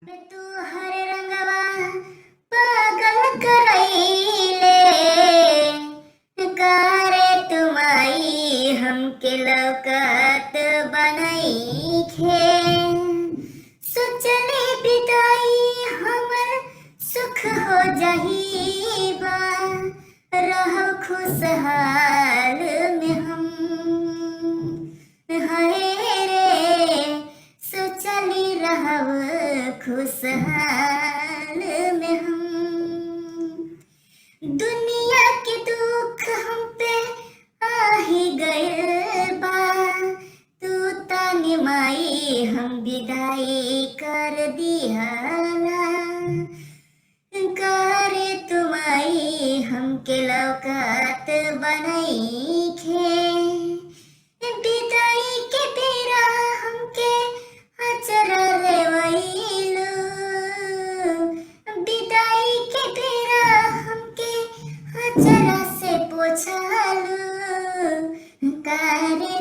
तू हर रंगवा पागल करैले कारे तुमाई हमके लौकत बनैखे सोचले बिदाई हमर सुख हो जहीबा रहो खुशहाल में हम हरे रे सोचली रहब खुशहाल में हम दुनिया के दुख हम पे आ ही गए बा तू तानी माई हम विदाई कर दिहला करे तुमाई हमके लौकत बनैखे विदाई के बेरा हमके अचरा रेवैलू विदाई के बेरा हमके अचरा से पोछालू करे